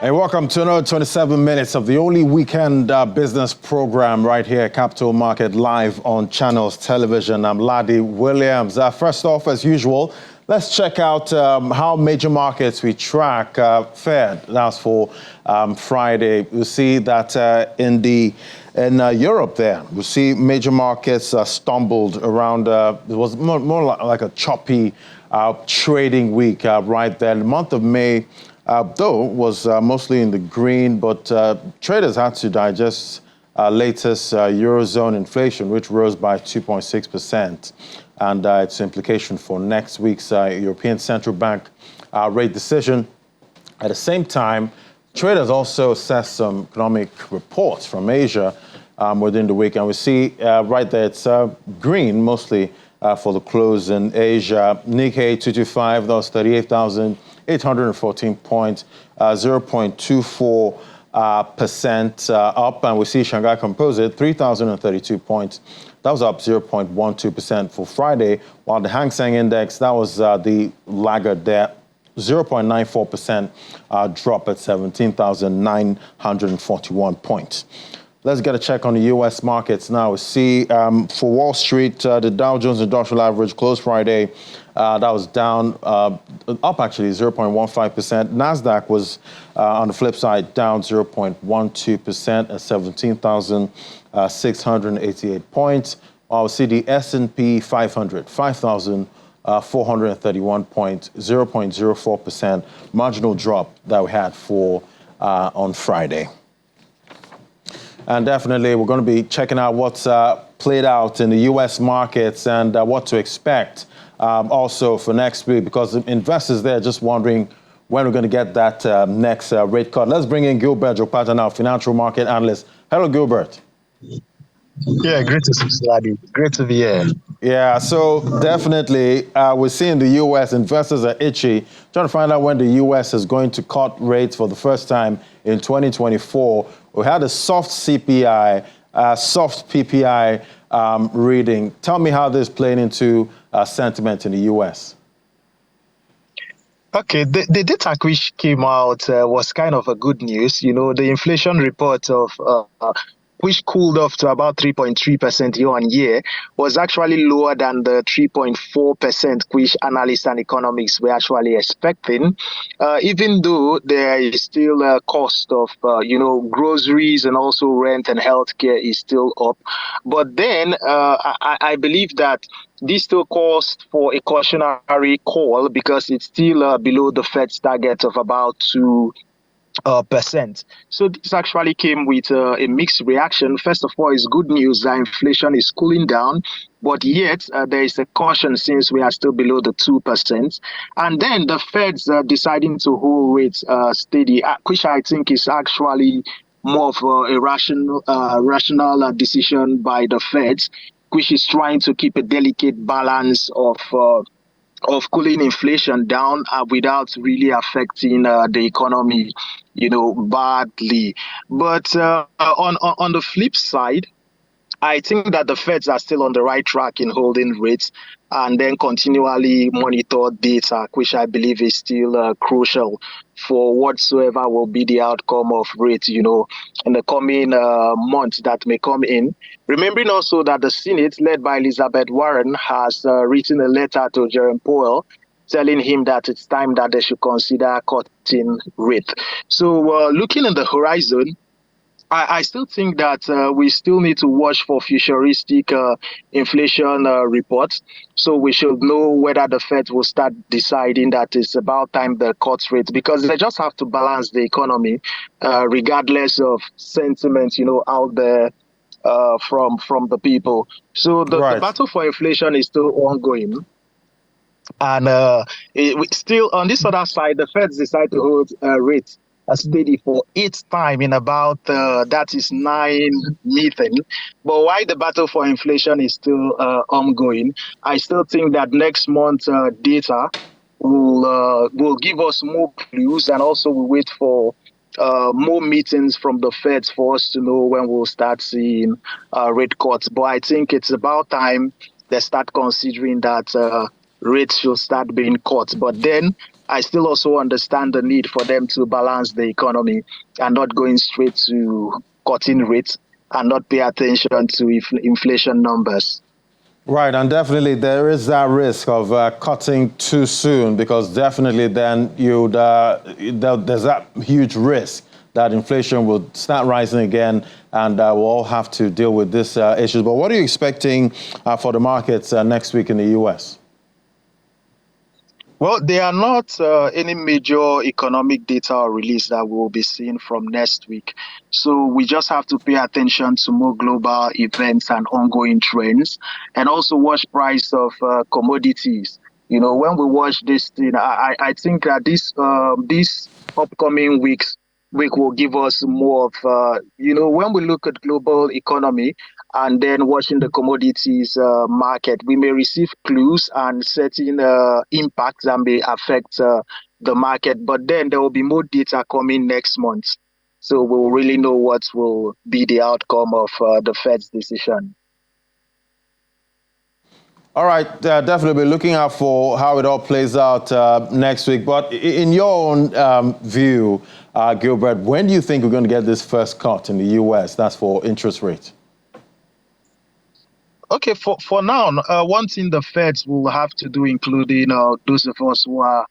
And welcome to another 27 minutes of the only weekend business program right here at Capital Market Live on Channels Television. I'm Ladi Williams. First off, as usual, let's check out how major markets we track fared. That's for Friday. You see that in Europe there, we see major markets stumbled around. It was more like a choppy trading week right there. The month of May, though, was mostly in the green, but traders had to digest latest Eurozone inflation, which rose by 2.6%, and its implication for next week's European Central Bank rate decision. At the same time, traders also assessed some economic reports from Asia within the week, and we see right there it's green mostly for the close in Asia. Nikkei 225, that was 38,814 points, 0.24% up. And we see Shanghai Composite, 3,032 points. That was up 0.12% for Friday, while the Hang Seng Index, that was the laggard there, 0.94% drop at 17,941 points. Let's get a check on the U.S. markets now. We see for Wall Street, the Dow Jones Industrial Average closed Friday. That was down, up actually 0.15%. NASDAQ was, on the flip side, down 0.12% at 17,688 points. While we see the S&P 500, 5,431 points, 0.04% marginal drop that we had for on Friday. And definitely, we're going to be checking out what's played out in the U.S. markets and what to expect also for next week, because investors there are just wondering when we're going to get that next rate cut. Let's bring in Gilbert Jokpata now, financial market analyst. Hello, Gilbert. Yeah, great to see you, Ladi. Great to be here. Yeah, so definitely, we're seeing the U.S. investors are itchy, trying to find out when the U.S. is going to cut rates for the first time in 2024. We had a soft CPI, soft PPI reading. Tell me how this played into sentiment in the U.S. Okay, the data which came out was kind of a good news. You know, the inflation report of which cooled off to about 3.3% year on year, was actually lower than the 3.4% which analysts and economists were actually expecting, even though there is still a cost of, groceries and also rent and healthcare is still up. But then I believe that this still calls for a cautionary call because it's still below the Fed's target of about 2%. So this actually came with a mixed reaction. First of all, it's good news that inflation is cooling down, but yet there is a caution since we are still below the 2%. And then the Fed's deciding to hold rates steady, which I think is actually more of a rational decision by the Fed, which is trying to keep a delicate balance of cooling inflation down without really affecting the economy, badly. But on the flip side, I think that the Feds are still on the right track in holding rates and then continually monitor data, which I believe is still crucial for whatsoever will be the outcome of rates, in the coming months that may come in. Remembering also that the Senate, led by Elizabeth Warren, has written a letter to Jerome Powell telling him that it's time that they should consider cutting rate. So looking in the horizon, I still think that we still need to watch for futuristic inflation reports. So we should know whether the Fed will start deciding that it's about time they cut rates, because they just have to balance the economy regardless of sentiment, out there from the people. So the battle for inflation is still ongoing. And still on this other side, the Feds decide to hold rates steady for 8th time in about, that is 9 meetings. But while the battle for inflation is still ongoing, I still think that next month data will give us more clues, and also we'll wait for more meetings from the Feds for us to know when we'll start seeing rate cuts. But I think it's about time they start considering that rates should start being cut. But then I still also understand the need for them to balance the economy and not going straight to cutting rates and not pay attention to inflation numbers. Right, and definitely there is that risk of cutting too soon, because definitely then there's that huge risk that inflation will start rising again, and we'll all have to deal with these issues. But what are you expecting for the markets next week in the U.S.? Well, there are not any major economic data release that we'll be seeing from next week. So we just have to pay attention to more global events and ongoing trends, and also watch price of commodities. When we watch this thing, I think that this upcoming week will give us more of, when we look at global economy, and then watching the commodities market, we may receive clues and certain impacts that may affect the market. But then there will be more data coming next month. So we'll really know what will be the outcome of the Fed's decision. All right, definitely be looking out for how it all plays out next week. But in your own view, Gilbert, when do you think we're going to get this first cut in the U.S.? That's for interest rates. Okay, for now, one thing the Feds will have to do, including those of us who are,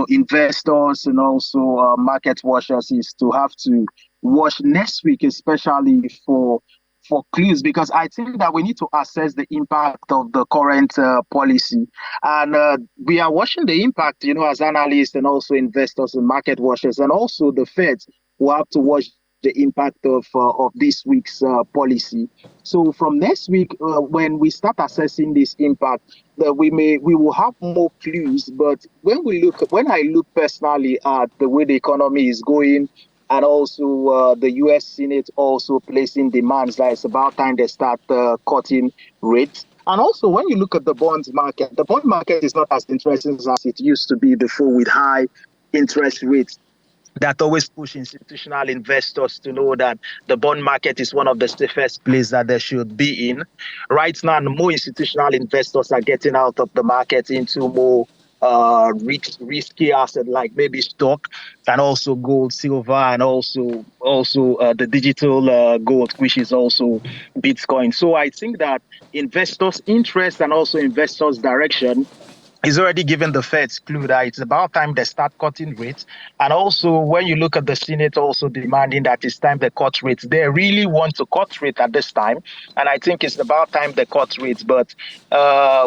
investors and also market watchers, is to have to watch next week, especially for clues, because I think that we need to assess the impact of the current policy. And we are watching the impact, as analysts and also investors and market watchers, and also the Feds will have to watch the impact of this week's policy. So from next week, when we start assessing this impact, we will have more clues. But when I look personally at the way the economy is going, and also the U.S. Senate also placing demands that it's about time they start cutting rates. And also, when you look at the bond market is not as interesting as it used to be before, with high interest rates that always push institutional investors to know that the bond market is one of the safest places that they should be in. Right now, more institutional investors are getting out of the market into more risky asset, like maybe stock, and also gold, silver, and also the digital gold, which is also Bitcoin. So I think that investors' interest and also investors' direction is already given the Fed's clue that it's about time they start cutting rates. And also, when you look at the Senate also demanding that it's time they cut rates, they really want to cut rate at this time. And I think it's about time they cut rates. But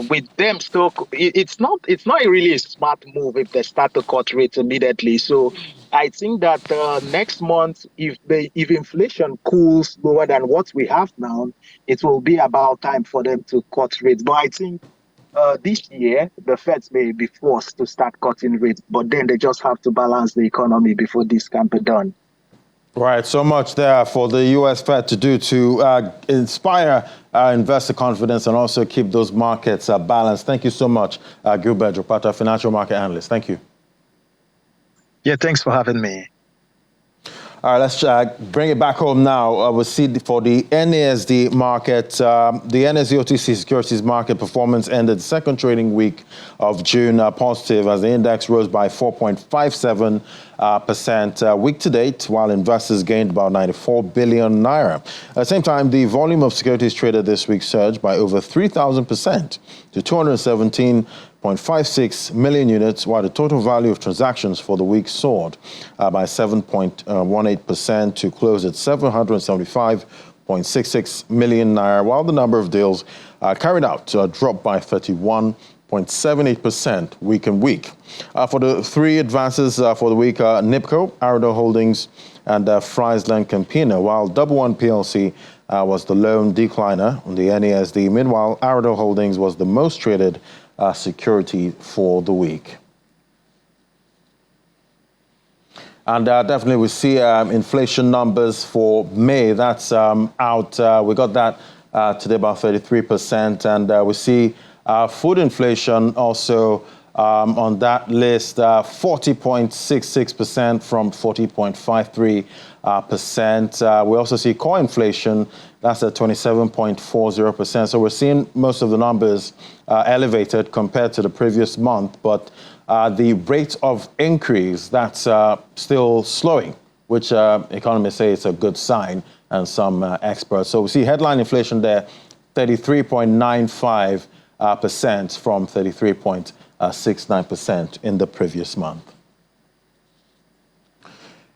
with them still, it's not really a smart move if they start to cut rates immediately. So I think that next month, if inflation cools lower than what we have now, it will be about time for them to cut rates. But I think this year, the Feds may be forced to start cutting rates, but then they just have to balance the economy before this can be done. Right, so much there for the U.S. Fed to do to inspire investor confidence and also keep those markets balanced. Thank you so much, Gilbert Jopata, financial market analyst. Thank you. Yeah, thanks for having me. All right, let's bring it back home now. We'll see for the NASD market. The NASD OTC securities market performance ended the second trading week of June positive as the index rose by 4.57% week to date, while investors gained about 94 billion naira. At the same time, the volume of securities traded this week surged by over 3,000% to 217.56 million units, while the total value of transactions for the week soared by 7.18% to close at 775.66 million naira, while the number of deals carried out dropped by 31.78% week on week. For the three advances for the week, NIPCO, Arido Holdings, and Friesland Campina, while Double One PLC was the lone decliner on the NASD. Meanwhile, Arido Holdings was the most traded security for the week. And definitely we see inflation numbers for May. That's out. We got that today about 33%. And we see food inflation also on that list, 40.66% from 40.53%. We also see core inflation, that's at 27.40%. So we're seeing most of the numbers elevated compared to the previous month, but the rate of increase that's still slowing, which economists say is a good sign, and some experts. So we see headline inflation there, 33.95% from 33.69% in the previous month.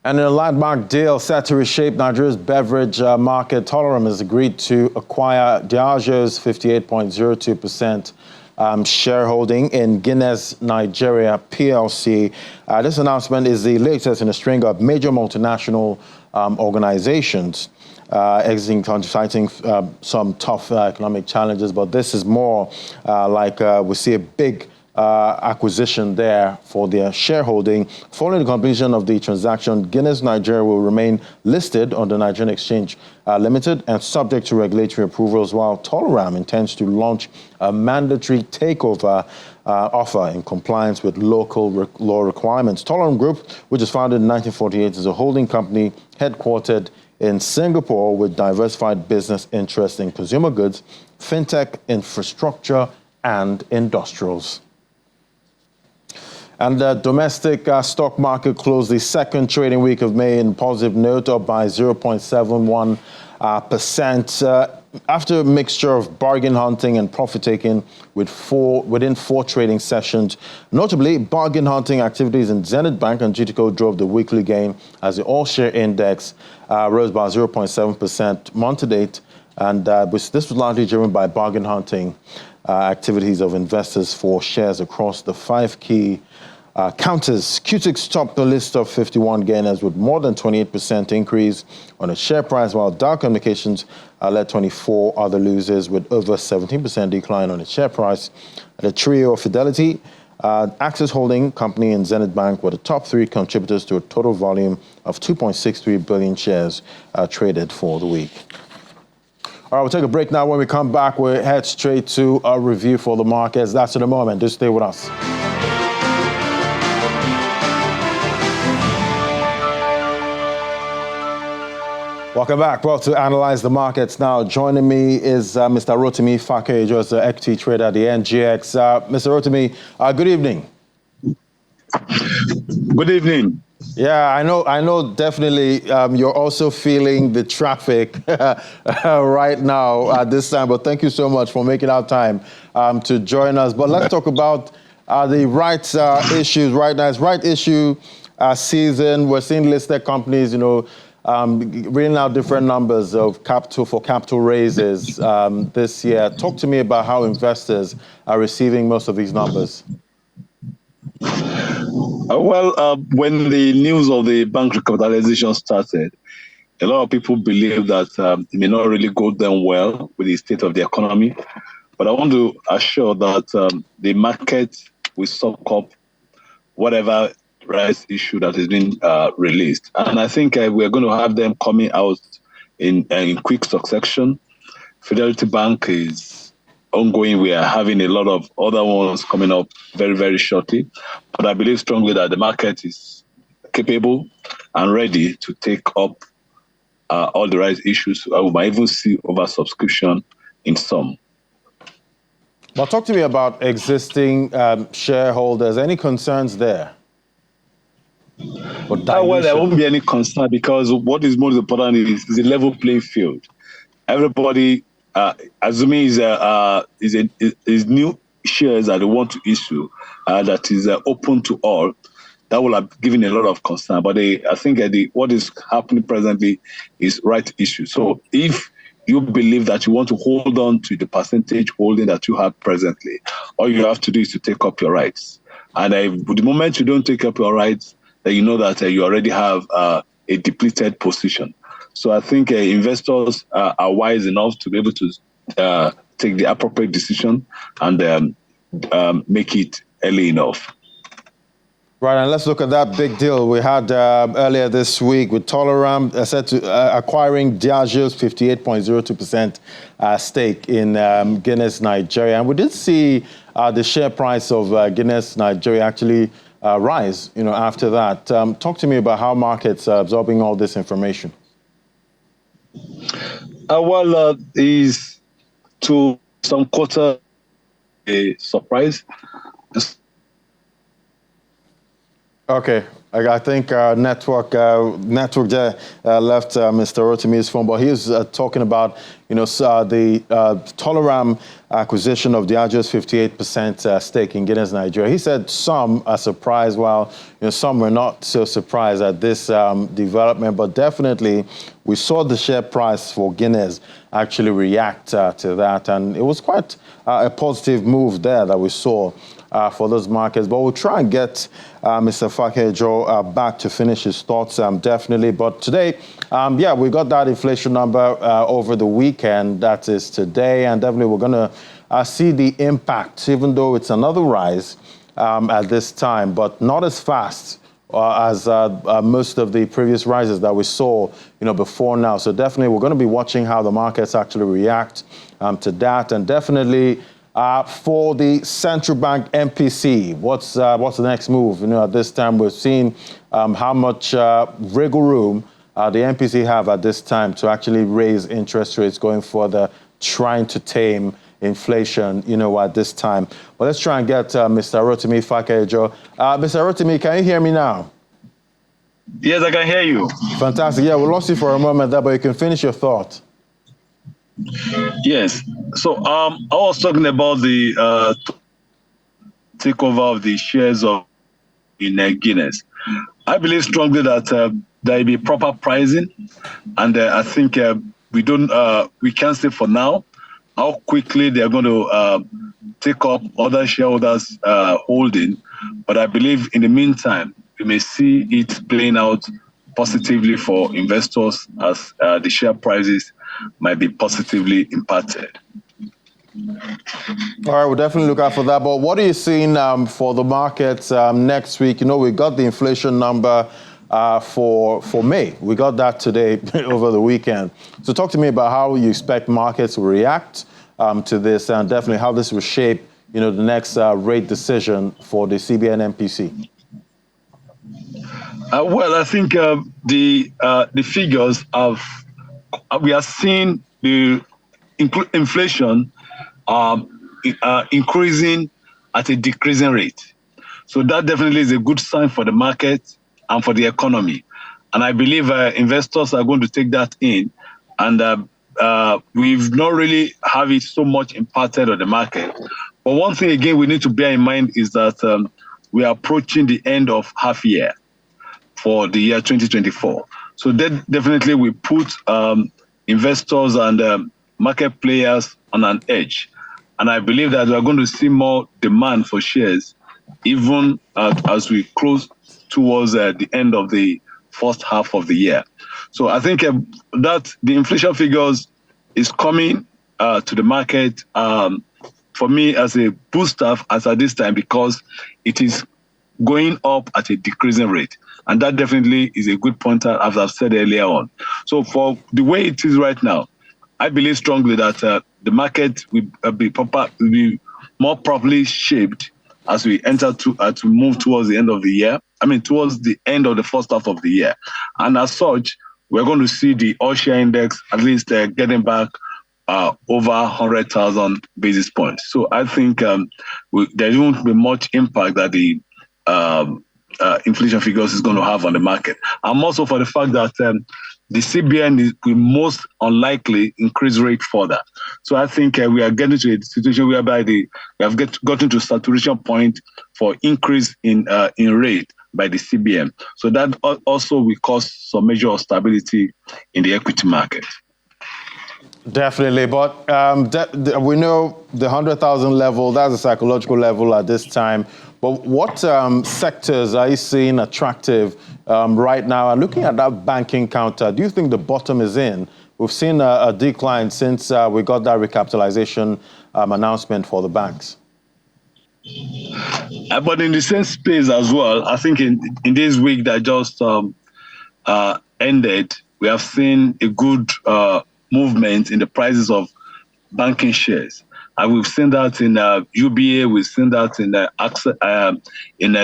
And in a landmark deal set to reshape Nigeria's beverage market, Toleram has agreed to acquire Diageo's 58.02% shareholding in Guinness Nigeria PLC. This announcement is the latest in a string of major multinational organizations exiting country, citing some tough economic challenges. But this is more like we see a big acquisition there for their shareholding. Following the completion of the transaction, Guinness Nigeria will remain listed on the Nigerian Exchange Limited and subject to regulatory approvals, while Toleram intends to launch a mandatory takeover offer in compliance with local law requirements. Toleram Group, which was founded in 1948, is a holding company headquartered in Singapore with diversified business interests in consumer goods, fintech, infrastructure, and industrials. And the domestic stock market closed the second trading week of May in positive note, up by 0.71%. After a mixture of bargain hunting and profit taking within four trading sessions. Notably, bargain hunting activities in Zenith Bank and GTCO drove the weekly gain as the all-share index rose by 0.7% month to date. And this was largely driven by bargain hunting activities of investors for shares across the five key counters. QTIX topped the list of 51 gainers with more than 28% increase on its share price, while Dow Communications led 24 other losers with over 17% decline on its share price. The trio of Fidelity, Access Holding Company, and Zenith Bank were the top three contributors to a total volume of 2.63 billion shares traded for the week. All right, we'll take a break now. When we come back, we'll head straight to a review for the markets. That's in a moment. Just stay with us. Welcome back. Well, to analyze the markets now, joining me is Mr. Rotimi Fakejo, the equity trader at the NGX. Mr. Rotimi, good evening. Good evening. Yeah, I know definitely you're also feeling the traffic right now at this time, but thank you so much for making our time to join us. But let's talk about the rights issues right now. It's right issue season. We're seeing listed companies, reading out different numbers of capital raises this year. Talk to me about how investors are receiving most of these numbers. When the news of the bank recapitalization started, a lot of people believe that it may not really go down well with the state of the economy. But I want to assure that the market will suck up whatever rights issue that has been released. And I think we're going to have them coming out in quick succession. Fidelity Bank is ongoing. We are having a lot of other ones coming up very, very shortly. But I believe strongly that the market is capable and ready to take up all the right issues. We might even see oversubscription in some. Well, talk to me about existing shareholders. Any concerns there? Well, there won't be any concern because what is most important is the level playing field. Everybody, assuming is new shares that they want to issue, that is open to all, that will have given a lot of concern. But I think what is happening presently is right issue. So if you believe that you want to hold on to the percentage holding that you have presently, all you have to do is to take up your rights. And the moment you don't take up your rights, then you know that you already have a depleted position. So I think investors are wise enough to be able to take the appropriate decision and make it early enough. Right, and let's look at that big deal we had earlier this week with Toleram set to acquiring Diageo's 58.02% stake in Guinness Nigeria. And we did see the share price of Guinness Nigeria actually rise, after that. Talk to me about how markets are absorbing all this information. Is to some quarter a surprise. Okay, I think network there left Mr. Rotimi's phone, but he's talking about the Tolaram acquisition of Diageo's 58% stake in Guinness Nigeria. He said some are surprised, while some were not so surprised at this development, but definitely we saw the share price for Guinness actually react to that, and it was quite a positive move there that we saw for those markets. But we'll try and get Mr. Fakejo back to finish his thoughts, definitely. But today, we got that inflation number over the weekend. That is today, and definitely we're going to see the impact, even though it's another rise at this time, but not as fast as most of the previous rises that we saw, before now. So definitely we're going to be watching how the markets actually react to that, and definitely for the central bank MPC, what's the next move? At this time we've seen how much wiggle room the MPC have at this time to actually raise interest rates going further, trying to tame inflation, at this time. But let's try and get Mr. Rotimi Fakejo. Mr. Rotimi, can you hear me now? Yes, I can hear you. Fantastic. Yeah, we lost you for a moment there, but you can finish your thought. Yes. So I was talking about the takeover of the shares in Guinness. I believe strongly that there will be proper pricing, and I think we can't say for now how quickly they are going to take up other shareholders' holding, but I believe in the meantime we may see it playing out positively for investors as the share prices might be positively impacted. All right, we'll definitely look out for that. But what are you seeing for the markets next week? We got the inflation number for May. We got that today over the weekend. So talk to me about how you expect markets to react to this, and definitely how this will shape, the next rate decision for the CBN MPC. Well, I think the figures we are seeing the inflation increasing at a decreasing rate. So that definitely is a good sign for the market and for the economy. And I believe investors are going to take that in. And we've not really have it so much impacted on the market. But one thing, again, we need to bear in mind is that we are approaching the end of half year for the year 2024. So that definitely will put investors and market players on an edge. And I believe that we are going to see more demand for shares even as we close towards the end of the first half of the year. So I think that the inflation figures is coming to the market for me as a booster as at this time, because it is going up at a decreasing rate. And that definitely is a good pointer, as I've said earlier on. So for the way it is right now, I believe strongly that the market will be more properly shaped as we enter to move towards the end of the year. Towards the end of the first half of the year. And as such, we're going to see the all-share index at least getting back over 100,000 basis points. So I think there won't be much impact that the inflation figures is going to have on the market. I'm also for the fact that the CBN will most unlikely increase rate further. So I think we are getting to a situation whereby we have gotten to a saturation point for increase in rate by the CBN. So that also will cause some measure of stability in the equity market. Definitely, but we know the 100,000 level, that's a psychological level at this time. But what sectors are you seeing attractive right now? And looking at that banking counter, do you think the bottom is in? We've seen a decline since we got that recapitalization announcement for the banks. But in the same space as well, I think in this week that just ended, we have seen a good movement in the prices of banking shares. And we've seen that in UBA, we've seen that in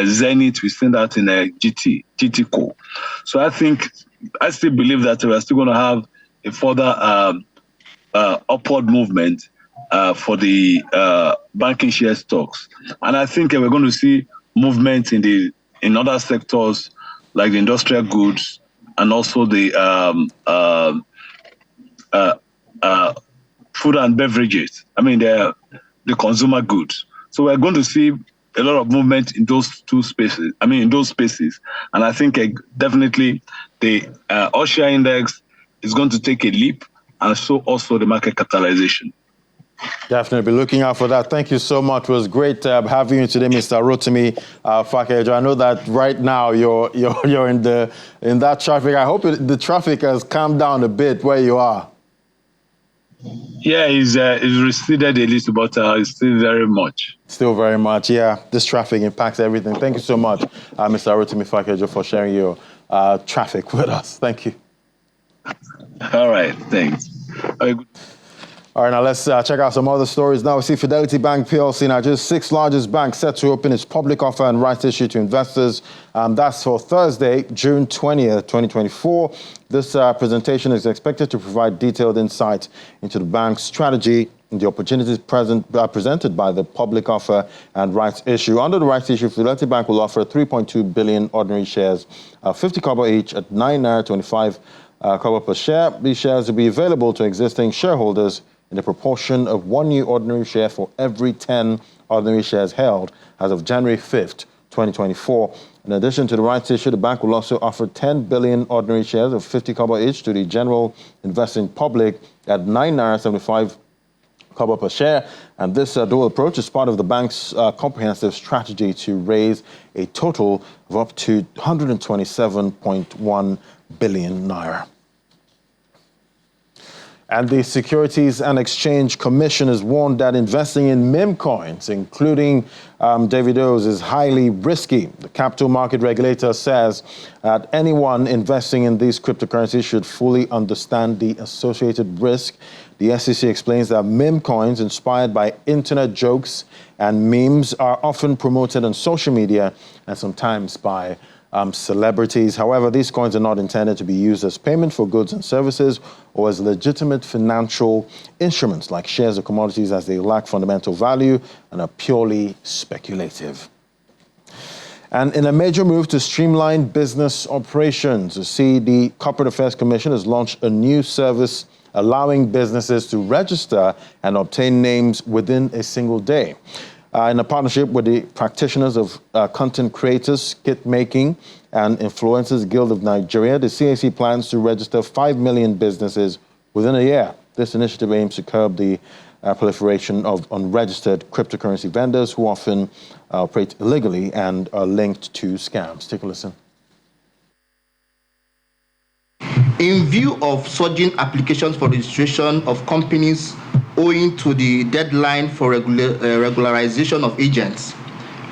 Zenith, we've seen that in GTCO. So I still believe that we're still going to have a further upward movement for the banking share stocks. And I think we're going to see movement in the in other sectors like the industrial goods and also the food and beverages. I mean, the consumer goods. So we're going to see a lot of movement in those spaces. And I think definitely the OSHA index is going to take a leap, and so also the market capitalization. Definitely be looking out for that. Thank you so much. It was great having you today, Mr. Rotimi Fakejo. I know that right now you're in that traffic. I hope the traffic has calmed down a bit where you are. Yeah, it's receded a little, but it's still very much. Still very much, yeah. This traffic impacts everything. Thank you so much, Mr. Rotimi Fakejo, for sharing your traffic with us. Thank you. All right, thanks. All right, now let's check out some other stories. Now we see Fidelity Bank PLC, Nigeria's sixth largest bank, set to open its public offer and rights issue to investors. That's for Thursday, June 20th, 2024. This presentation is expected to provide detailed insight into the bank's strategy and the opportunities presented by the public offer and rights issue. Under the rights issue, Fidelity Bank will offer 3.2 billion ordinary shares, 50 kobo each at 9.25 kobo per share. These shares will be available to existing shareholders in the proportion of one new ordinary share for every 10 ordinary shares held as of January 5th, 2024. In addition to the rights issue, the bank will also offer 10 billion ordinary shares of 50 kobo each to the general investing public at 9.75 kobo per share. And this dual approach is part of the bank's comprehensive strategy to raise a total of up to 127.1 billion naira. And the Securities and Exchange Commission has warned that investing in meme coins, including Davido's, is highly risky. The capital market regulator says that anyone investing in these cryptocurrencies should fully understand the associated risk. The SEC explains that meme coins inspired by internet jokes and memes are often promoted on social media and sometimes by celebrities. However, these coins are not intended to be used as payment for goods and services or as legitimate financial instruments like shares or commodities, as they lack fundamental value and are purely speculative. And in a major move to streamline business operations, the Corporate Affairs Commission has launched a new service allowing businesses to register and obtain names within a single day. In a partnership with the practitioners of content creators, skit making, and Influencers Guild of Nigeria, the CAC plans to register 5 million businesses within a year. This initiative aims to curb the proliferation of unregistered cryptocurrency vendors who often operate illegally and are linked to scams. Take a listen. In view of surging applications for registration of companies owing to the deadline for regularization of agents,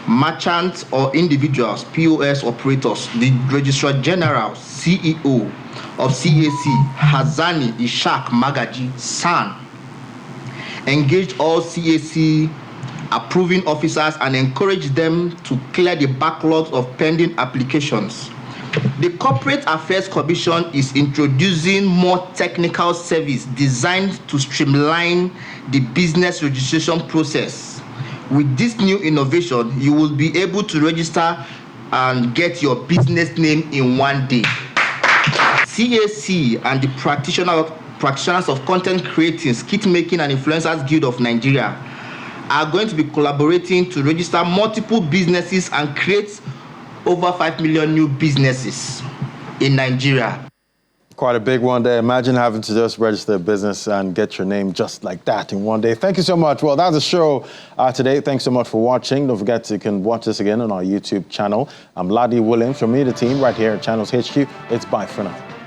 merchants or individuals, POS operators, the Registrar General, CEO of CAC, Hazani Ishaq Magaji San, engaged all CAC approving officers and encouraged them to clear the backlogs of pending applications. The Corporate Affairs Commission is introducing more technical service designed to streamline the business registration process. With this new innovation, you will be able to register and get your business name in one day. CAC and the practitioners of content creating, skit making, and Influencers Guild of Nigeria are going to be collaborating to register multiple businesses and create over 5 million new businesses in Nigeria. Quite a big one there. Imagine having to just register a business and get your name just like that in one day. Thank you so much. Well, that's the show today. Thanks so much for watching. Don't forget you can watch this again on our YouTube channel. I'm Ladi Williams from me, the team, right here at Channels HQ. It's bye for now.